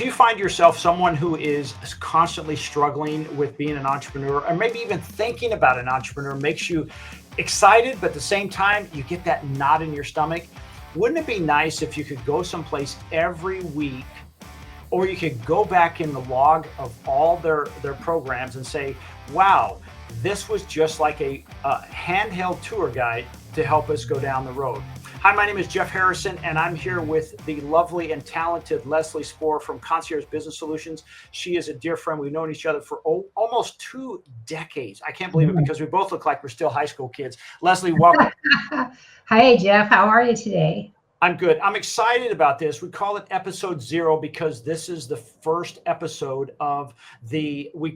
you find yourself someone who is constantly struggling with being an entrepreneur, or maybe even thinking about an entrepreneur makes you excited, but at the same time you get that knot in your stomach? Wouldn't it be nice if you could go someplace every week, or you could go back in the log of all their programs and say, wow, this was just like a handheld tour guide to help us go down the road. Hi, my name is Jeff Harrison, and I'm here with the lovely and talented Leslie Spohr from Concierge Business Solutions. She is a dear friend. We've known each other for almost 2 decades. I can't believe it, because we both look like we're still high school kids. Leslie, welcome. Hi, Jeff. How are you today? I'm good. I'm excited about this. We call it episode 0 because this is the first episode of we're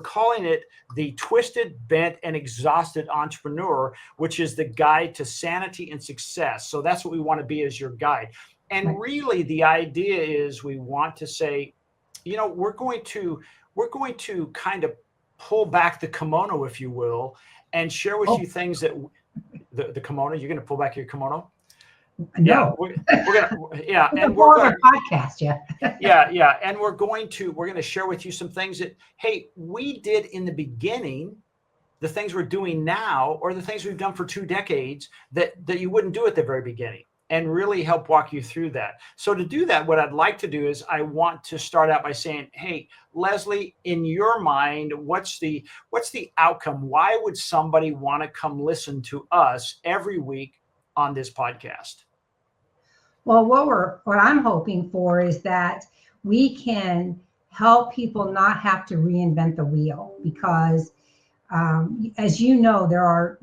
calling it the Twisted, Bent, and Exhausted Entrepreneur, which is the guide to sanity and success. So that's what we want to be, as your guide. And really the idea is we want to say, we're going to kind of pull back the kimono, if you will, and share with you things that the kimono, you're going to pull back your kimono? No, we're gonna, and we're gonna podcast, and we're going to share with you some things that, hey, we did in the beginning, the things we're doing now, or the things we've done for 2 decades that you wouldn't do at the very beginning, and really help walk you through that. So to do that, what I'd like to do is I want to start out by saying, hey, Leslie, in your mind, what's the outcome? Why would somebody want to come listen to us every week on this podcast? Well, what I'm hoping for is that we can help people not have to reinvent the wheel, because as you know, there are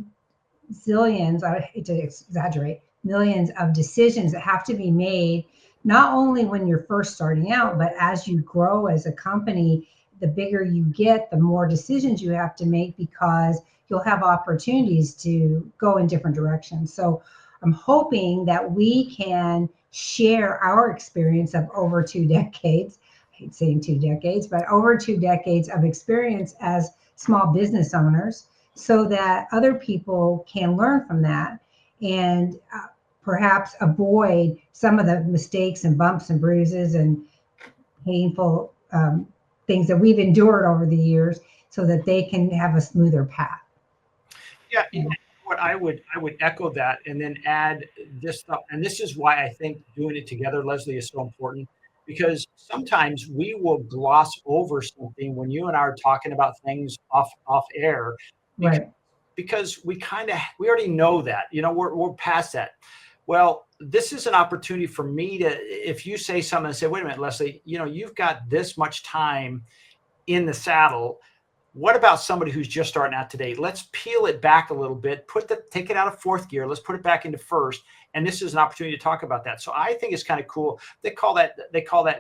zillions, I hate to exaggerate, millions of decisions that have to be made, not only when you're first starting out, but as you grow as a company. The bigger you get, the more decisions you have to make, because you'll have opportunities to go in different directions. So I'm hoping that we can share our experience of over 2 decades. I hate saying 2 decades, but over 2 decades of experience as small business owners, so that other people can learn from that and perhaps avoid some of the mistakes and bumps and bruises and painful things that we've endured over the years, so that they can have a smoother path. Yeah. What I would echo that, and then add this stuff. And this is why I think doing it together, Leslie, is so important, because sometimes we will gloss over something when you and I are talking about things off air, because we already know that, we're past that. Well, this is an opportunity for me to, if you say something and say, wait a minute, Leslie, you've got this much time in the saddle. What about somebody who's just starting out today? Let's peel it back a little bit, take it out of 4th gear. Let's put it back into 1st. And this is an opportunity to talk about that. So I think it's kind of cool. They call that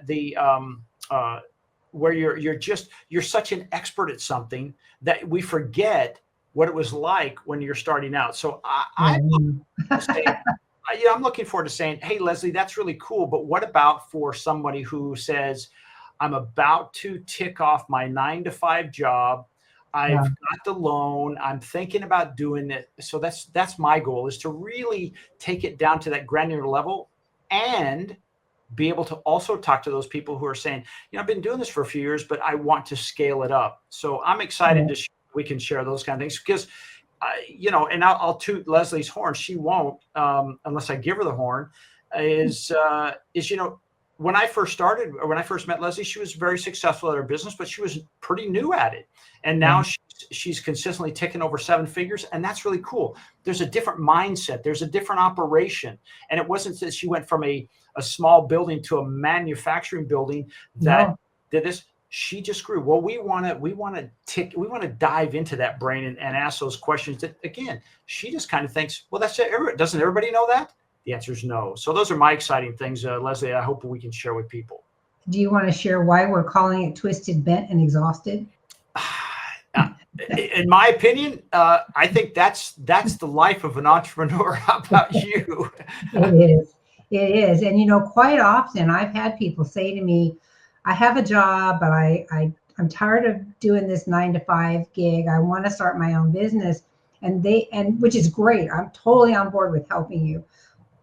the where you're such an expert at something that we forget what it was like when you're starting out. So I'm looking forward to saying, hey, Leslie, that's really cool. But what about for somebody who says, I'm about to tick off my 9-to-5 job. I've got the loan. I'm thinking about doing it. So that's my goal, is to really take it down to that granular level, and be able to also talk to those people who are saying, I've been doing this for a few years, but I want to scale it up. So I'm excited we can share those kind of things, because and I'll toot Leslie's horn. She won't, unless I give her the horn, when I first started, or when I first met Leslie, she was very successful at her business, but she was pretty new at it. And now she's consistently ticking over 7 figures. And that's really cool. There's a different mindset. There's a different operation. And it wasn't that she went from a small building to a manufacturing building that did this. She just grew. Well, we want to dive into that brain and ask those questions that, again, she just kind of thinks, well, that's it. Doesn't everybody know that? The answer is no. So those are my exciting things, Leslie, I hope we can share with people. Do you want to share why we're calling it Twisted, Bent, and Exhausted? In my opinion, I think that's the life of an entrepreneur. How about you? It is. And, quite often I've had people say to me, I have a job, but I'm tired of doing this 9-to-5 gig. I want to start my own business. And which is great. I'm totally on board with helping you.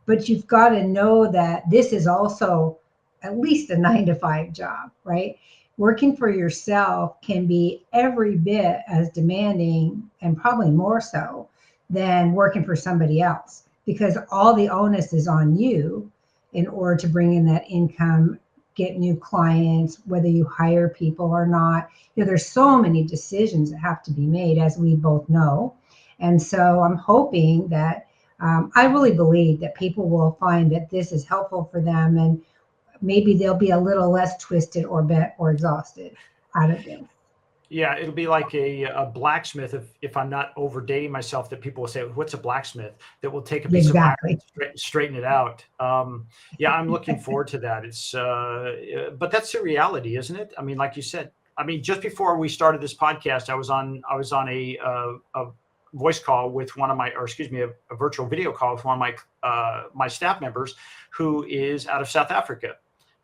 But you've got to know that this is also at least a 9 to 5 job, right? Working for yourself can be every bit as demanding and probably more so than working for somebody else because all the onus is on you in order to bring in that income, get new clients, whether you hire people or not. There's so many decisions that have to be made, as we both know. And so I'm hoping that I really believe that people will find that this is helpful for them, and maybe they'll be a little less twisted or bent or exhausted out of this. Yeah, it'll be like a blacksmith, if I'm not overdating myself, that people will say, what's a blacksmith? That will take a piece of iron Exactly. and straighten it out. Yeah, I'm looking forward to that. But that's the reality, isn't it? I mean, like you said, I mean, just before we started this podcast, I was on a voice call with one of my, or excuse me, a virtual video call with one of my staff members who is out of South Africa.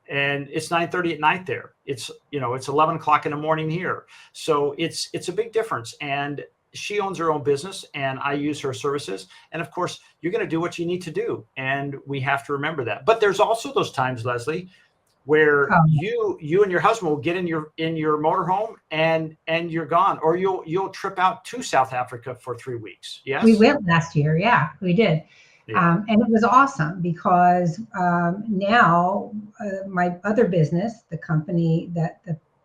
And it's 9:30 at night there. It's 11 o'clock in the morning here. So it's a big difference. And she owns her own business and I use her services. And of course, you're going to do what you need to do. And we have to remember that. But there's also those times, Leslie, where you and your husband will get in your motorhome and you're gone, or you'll trip out to South Africa for 3 weeks. Yes. We went last year. Yeah, we did. Yeah. And it was awesome because now my other business, the company that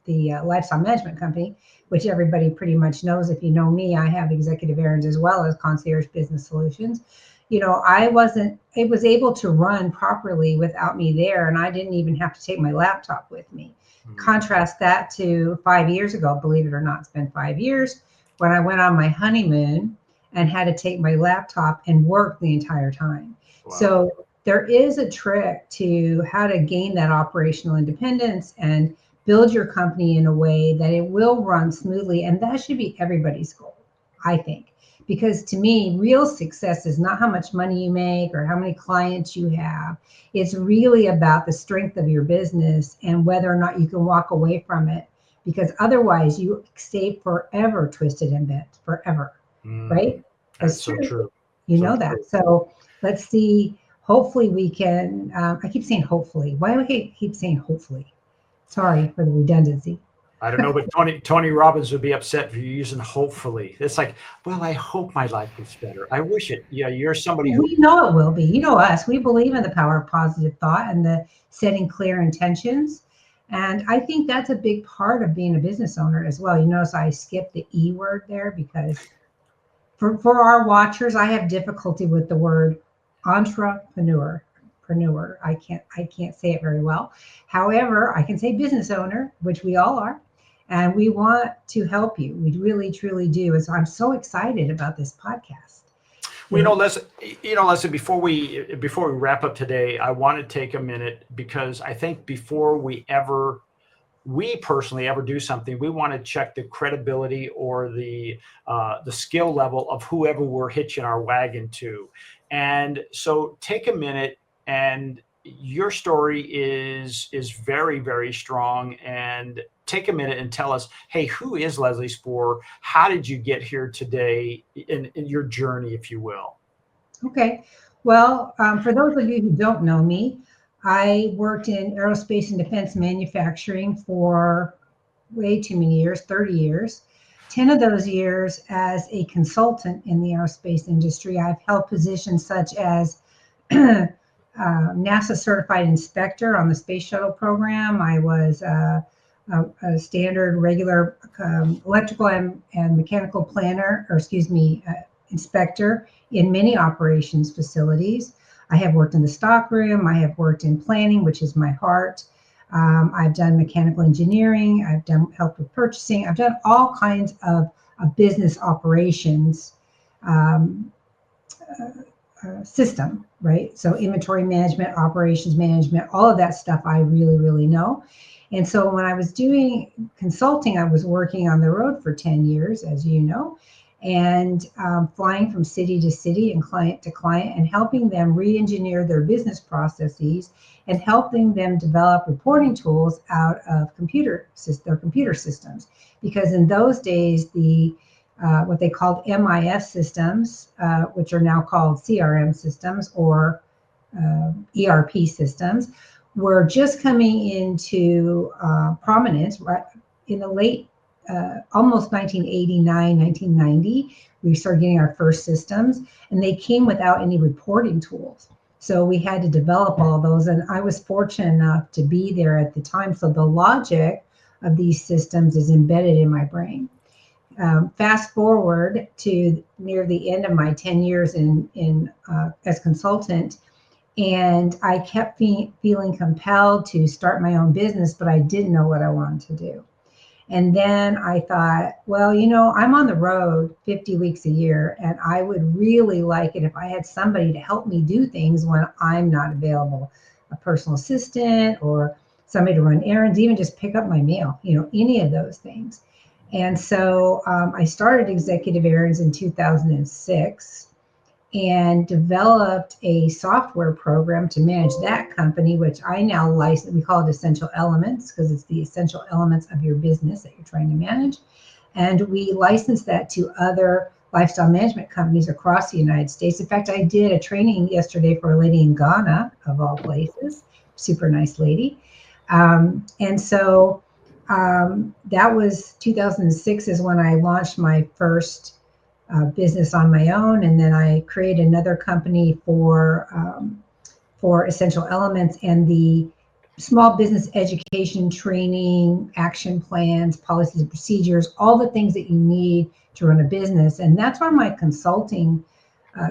the lifestyle management company, which everybody pretty much knows. If you know me, I have executive errands as well as concierge business solutions. I was able to run properly without me there, and I didn't even have to take my laptop with me. Mm-hmm. Contrast that to 5 years ago. Believe it or not, it's been 5 years when I went on my honeymoon and had to take my laptop and work the entire time. Wow. So there is a trick to how to gain that operational independence and build your company in a way that it will run smoothly. And that should be everybody's goal, I think. Because to me, real success is not how much money you make or how many clients you have. It's really about the strength of your business and whether or not you can walk away from it. Because otherwise you stay forever twisted and bent, forever. Right? That's so true. You know that. So let's see. Hopefully we can. I keep saying hopefully. Why do I keep saying hopefully? Sorry for the redundancy. I don't know, but Tony Robbins would be upset if you're using hopefully. It's like, well, I hope my life gets better. I wish it. Yeah, you're somebody who. We know it will be. You know us. We believe in the power of positive thought and the setting clear intentions. And I think that's a big part of being a business owner as well. You notice I skipped the E word there because for our watchers, I have difficulty with the word entrepreneur. I can't say it very well. However, I can say business owner, which we all are, and we want to help you. We really, truly do. And so I'm so excited about this podcast. Well, Leslie, before we wrap up today, I want to take a minute because I think before we personally ever do something, we want to check the credibility or the skill level of whoever we're hitching our wagon to. And so take a minute, and your story is very, very strong. And take a minute and tell us, hey, who is Leslie Spoor? How did you get here today in your journey, if you will? Okay. Well, for those of you who don't know me, I worked in aerospace and defense manufacturing for way too many years, 30 years. 10 of those years as a consultant in the aerospace industry. I've held positions such as NASA certified inspector on the space shuttle program. I was a standard regular electrical and mechanical planner, inspector in many operations facilities. I have worked in the stockroom. I have worked in planning, which is my heart. I've done mechanical engineering. I've helped with purchasing. I've done all kinds of business operations system, right? So inventory management, operations management, all of that stuff I really, really know. And so when I was doing consulting, I was working on the road for 10 years, as you know, and flying from city to city and client to client and helping them re-engineer their business processes and helping them develop reporting tools out of their computer systems. Because in those days, what they called MIS systems, which are now called CRM systems or ERP systems, were just coming into prominence, right in the late, almost 1989, 1990. We started getting our first systems, and they came without any reporting tools. So we had to develop all those, and I was fortunate enough to be there at the time. So the logic of these systems is embedded in my brain. Fast forward to near the end of my 10 years in as consultant, and I kept feeling compelled to start my own business, but I didn't know what I wanted to do. And then I thought, well, I'm on the road 50 weeks a year, and I would really like it if I had somebody to help me do things when I'm not available, a personal assistant or somebody to run errands, even just pick up my mail, any of those things. And so I started Executive Errands in 2006 and developed a software program to manage that company, which I now license. We call it Essential Elements because it's the essential elements of your business that you're trying to manage. And we license that to other lifestyle management companies across the United States. In fact, I did a training yesterday for a lady in Ghana, of all places, super nice lady. And so that was 2006 is when I launched my first business on my own, and then I created another company for Essential Elements and the small business education training, action plans, policies and procedures, all the things that you need to run a business. And that's where my consulting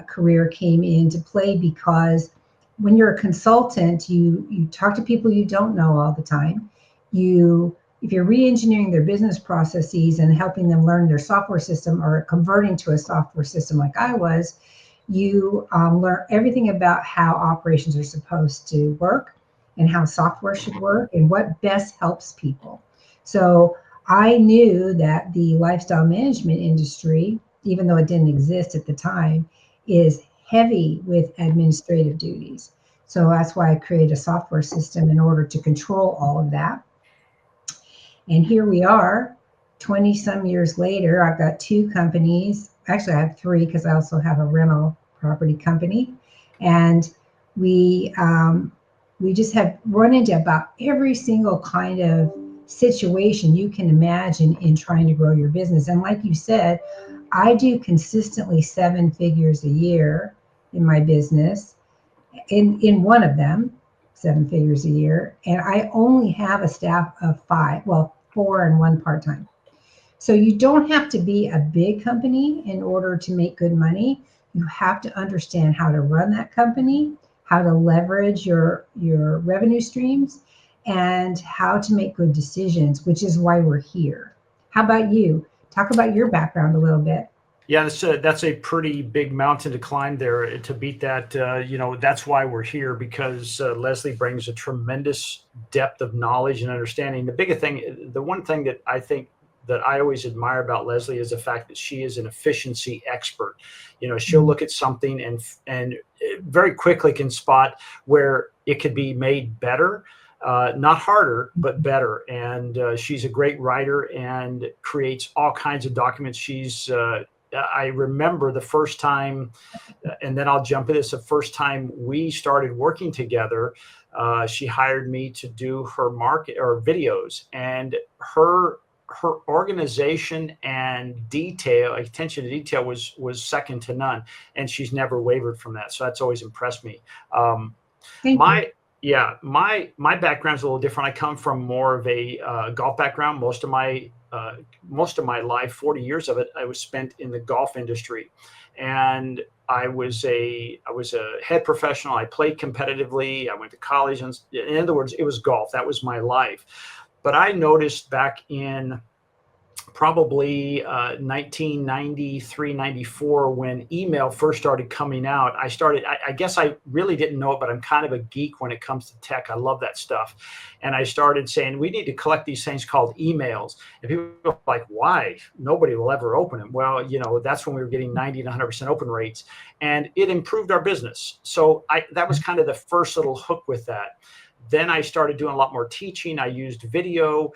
career came into play, because when you're a consultant, you talk to people you don't know all the time. If you're re-engineering their business processes and helping them learn their software system or converting to a software system like I was, you learn everything about how operations are supposed to work and how software should work and what best helps people. So I knew that the lifestyle management industry, even though it didn't exist at the time, is heavy with administrative duties. So that's why I created a software system in order to control all of that. And here we are, 20 some years later. I've got two companies. Actually, I have three because I also have a rental property company. And we just have run into about every single kind of situation you can imagine in trying to grow your business. And like you said, I do consistently 7 figures a year in my business, in one of them. 7 figures a year, and I only have a staff of 5, well, 4 and 1 part-time. So you don't have to be a big company in order to make good money. You have to understand how to run that company, how to leverage your revenue streams, and how to make good decisions, which is why we're here. How about you? Talk about your background a little bit. Yeah, that's a pretty big mountain to climb there to beat that. That's why we're here, because Leslie brings a tremendous depth of knowledge and understanding. The one thing that I think that I always admire about Leslie is the fact that she is an efficiency expert. She'll look at something and very quickly can spot where it could be made better. Not harder, but better. And she's a great writer and creates all kinds of documents. I remember the first time, and then I'll jump into this, the first time we started working together, she hired me to do her market or videos, and her organization and attention to detail was second to none. And she's never wavered from that. So that's always impressed me. Thank you. Yeah, my background's a little different. I come from more of a golf background. Most of my life, 40 years of it, I was spent in the golf industry, and I was a head professional. I played competitively. I went to college, and in other words, it was golf. That was my life. But I noticed back in probably 1993, 94, when email first started coming out. I guess I really didn't know it, but I'm kind of a geek when it comes to tech. I love that stuff. And I started saying, we need to collect these things called emails. And people are like, why? Nobody will ever open them. Well, that's when we were getting 90 to 100% open rates, and it improved our business. So that was kind of the first little hook with that. Then I started doing a lot more teaching. I used video.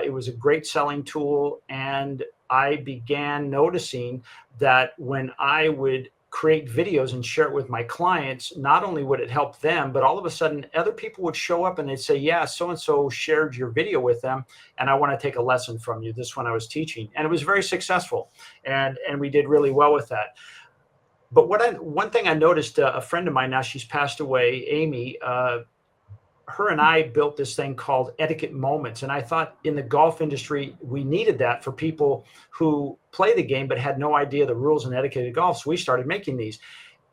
It was a great selling tool. And I began noticing that when I would create videos and share it with my clients, not only would it help them, but all of a sudden other people would show up and they'd say, yeah, so-and-so shared your video with them, and I want to take a lesson from you, this one I was teaching. And it was very successful. And we did really well with that. But one thing I noticed, a friend of mine now, she's passed away, Amy, her and I built this thing called Etiquette Moments. And I thought in the golf industry, we needed that for people who play the game but had no idea the rules and etiquette of golf. So we started making these.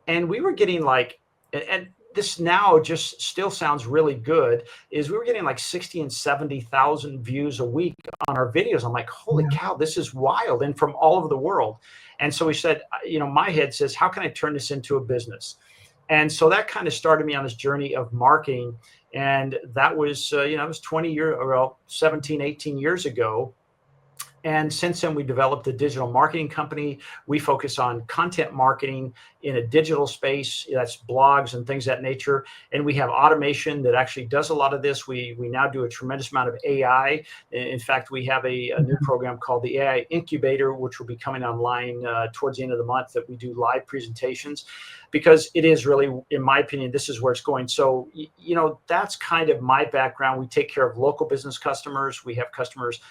And we were getting like, and this now just still sounds really good, is we were getting like 60 and 70,000 views a week on our videos. I'm like, holy cow, this is wild. And from all over the world. And so we said, my head says, how can I turn this into a business? And so that kind of started me on this journey of marketing. And that was, it was 20 years, or 17, 18 years ago. And since then, we developed a digital marketing company. We focus on content marketing in a digital space. That's blogs and things of that nature. And we have automation that actually does a lot of this. We now do a tremendous amount of AI. In fact, we have a new program called the AI Incubator, which will be coming online towards the end of the month, that we do live presentations, because it is really, in my opinion, this is where it's going. So, that's kind of my background. We take care of local business customers. We have customers,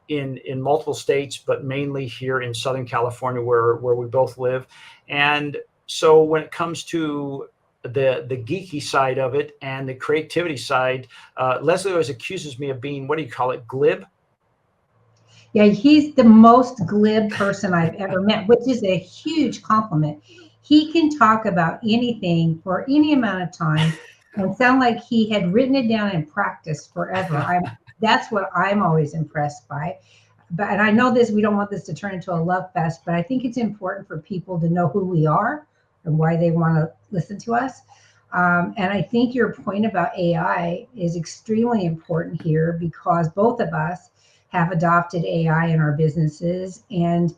in multiple states, but mainly here in Southern California, where we both live. And so when it comes to the geeky side of it and the creativity side, Leslie always accuses me of being, what do you call it, glib? Yeah, he's the most glib person I've ever met, which is a huge compliment. He can talk about anything for any amount of time and sound like he had written it down and practiced forever. That's what I'm always impressed by. And I know we don't want this to turn into a love fest, but I think it's important for people to know who we are and why they want to listen to us. And I think your point about AI is extremely important here, because both of us have adopted AI in our businesses. And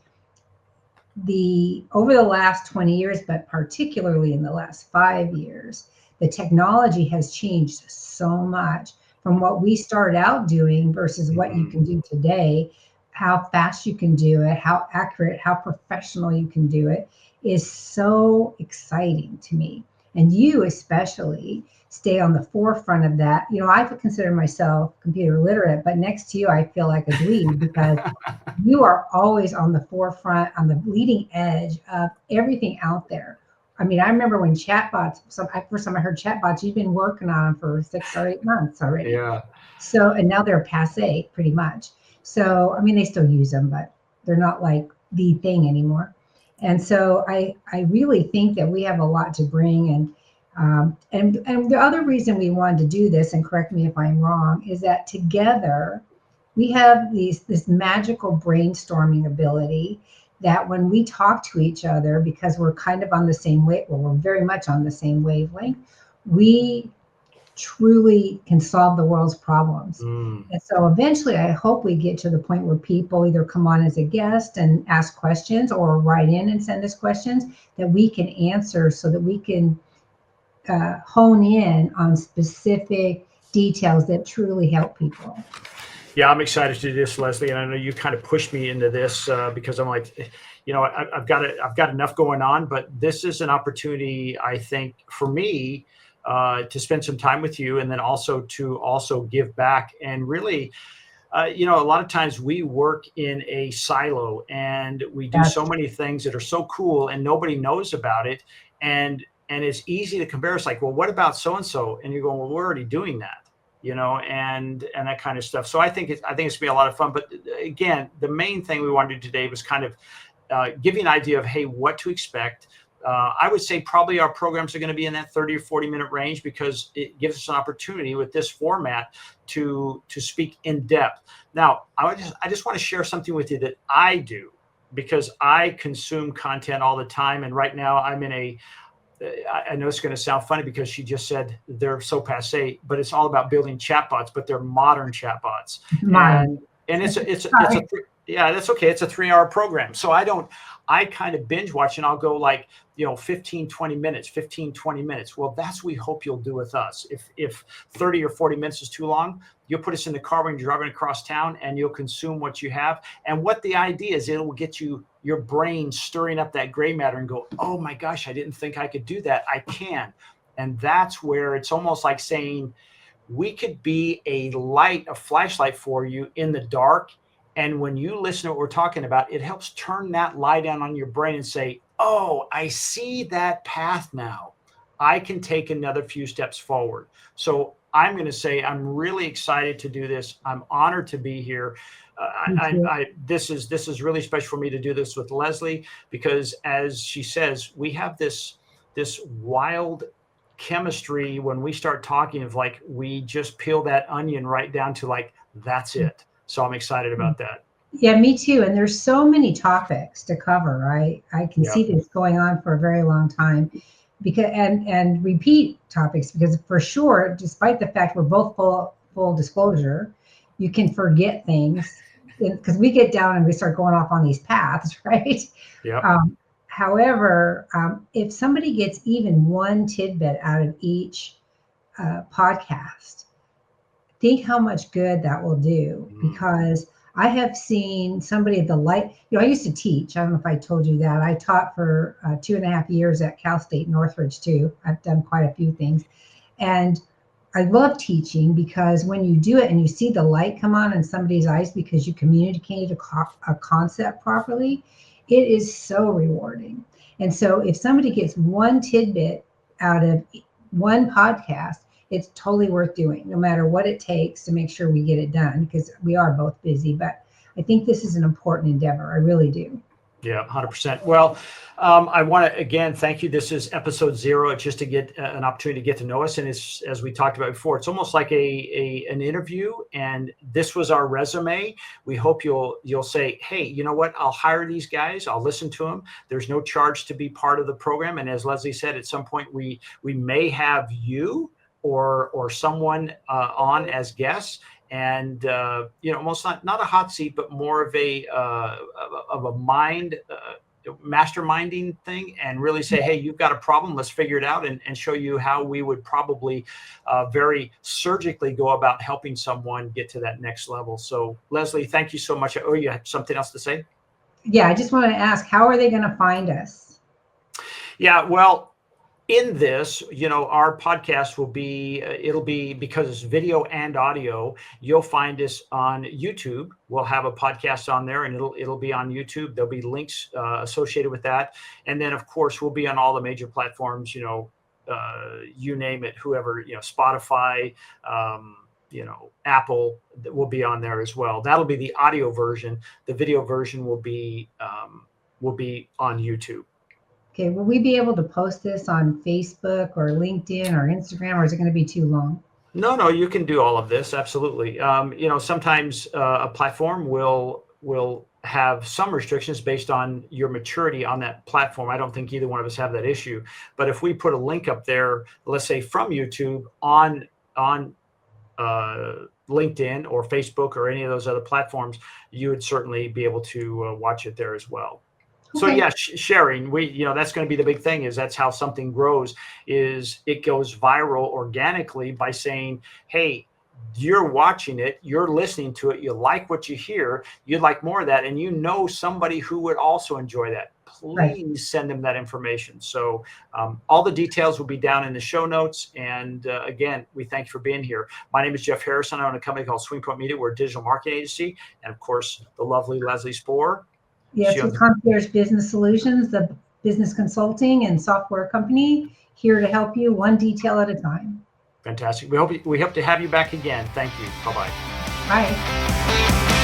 over the last 20 years, but particularly in the last 5 years, the technology has changed so much from what we started out doing versus what you can do today. How fast you can do it, how accurate, how professional you can do it is so exciting to me. And you especially stay on the forefront of that. I consider myself computer literate, but next to you, I feel like a dweeb, because you are always on the forefront, on the leading edge of everything out there. I mean, I remember when chatbots, first time I heard chatbots, you've been working on them for 6 or 8 months already. Yeah. So, and now they're passé pretty much. So, I mean, they still use them, but they're not like the thing anymore. And so I really think that we have a lot to bring. And the other reason we wanted to do this, and correct me if I'm wrong, is that together we have this magical brainstorming ability that when we talk to each other, because we're kind of on the same we're very much on the same wavelength, we truly can solve the world's problems. And so eventually I hope we get to the point where people either come on as a guest and ask questions, or write in and send us questions that we can answer, so that we can hone in on specific details that truly help people. Yeah, I'm excited to do this, Leslie, and I know you kind of pushed me into this because I'm like, I've got enough going on, but this is an opportunity, I think, for me to spend some time with you, and then also to give back. And really, a lot of times we work in a silo, and we do so many things that are so cool, and nobody knows about it, and it's easy to compare. It's like, well, what about so and so? And you're going, well, we're already doing that. And that kind of stuff. So I think it's gonna be a lot of fun. But again, the main thing we wanted to do today was kind of give you an idea of, hey, what to expect. I would say probably our programs are going to be in that 30 or 40-minute range, because it gives us an opportunity with this format to speak in depth. Now, I just want to share something with you that I do, because I consume content all the time. And right now I'm in I know it's going to sound funny because she just said they're so passé, but it's all about building chatbots, but they're modern chatbots. And yeah, that's okay. It's a 3-hour program. So I kind of binge watch, and I'll go like, 15, 20 minutes. Well, that's what we hope you'll do with us. If 30 or 40 minutes is too long, you'll put us in the car when you're driving across town, and you'll consume what you have. And what the idea is, it will get you your brain stirring up that gray matter and go, oh my gosh, I didn't think I could do that. I can. And that's where it's almost like saying, we could be a light, a flashlight for you in the dark. And when you listen to what we're talking about, it helps turn that light on your brain and say, oh, I see that path now. I can take another few steps forward. So I'm going to say I'm really excited to do this. I'm honored to be here. This is really special for me to do this with Leslie, because as she says, we have this wild chemistry when we start talking of like, we just peel that onion right down to like, that's it. So I'm excited about that. Yeah, me too. And there's so many topics to cover, right? I can see this going on for a very long time, because and repeat topics, because for sure, despite the fact we're both full disclosure, you can forget things because we get down and we start going off on these paths, right? Yeah. However, if somebody gets even one tidbit out of each podcast, think how much good that will do. Because I have seen somebody at the light, I used to teach. I don't know if I told you that. I taught for 2.5 years at Cal State Northridge too. I've done quite a few things. And I love teaching, because when you do it and you see the light come on in somebody's eyes because you communicated a concept properly, it is so rewarding. And so if somebody gets one tidbit out of one podcast, it's totally worth doing, no matter what it takes to make sure we get it done, because we are both busy. But I think this is an important endeavor. I really do. Yeah, 100%. Well, I want to, again, thank you. This is episode 0. It's just to get an opportunity to get to know us. And it's, as we talked about before, it's almost like an interview. And this was our resume. We hope you'll say, hey, you know what? I'll hire these guys. I'll listen to them. There's no charge to be part of the program. And as Leslie said, at some point we may have you or someone on as guests. And almost not a hot seat, but more of a mind masterminding thing, and really say, hey, you've got a problem, let's figure it out, and show you how we would probably very surgically go about helping someone get to that next level. So Leslie, thank you so much. Oh, you have something else to say? Yeah, I just want to ask, how are they going to find us? Yeah, well, in this, our podcast will be, it'll be, because it's video and audio, you'll find us on YouTube. We'll have a podcast on there, and it'll be on YouTube. There'll be links associated with that. And then, of course, we'll be on all the major platforms, you name it, whoever, Spotify, Apple will be on there as well. That'll be the audio version. The video version will be on YouTube. Okay, will we be able to post this on Facebook or LinkedIn or Instagram, or is it going to be too long? No, you can do all of this. Absolutely. Sometimes a platform will have some restrictions based on your maturity on that platform. I don't think either one of us have that issue. But if we put a link up there, let's say from YouTube on LinkedIn or Facebook or any of those other platforms, you would certainly be able to watch it there as well. So yeah, sharing, that's going to be the big thing, is that's how something grows, is it goes viral organically by saying, hey, you're watching it, you're listening to it, you like what you hear, you'd like more of that, and somebody who would also enjoy that. Please send them that information. So all the details will be down in the show notes. And again, we thank you for being here. My name is Jeff Harrison. I own a company called Swing Point Media. We're a digital marketing agency. And of course, the lovely Leslie Spohr. Yes, with Concierge Business Solutions, the business consulting and software company, here to help you one detail at a time. Fantastic. We hope to have you back again. Thank you. Bye-bye. Bye.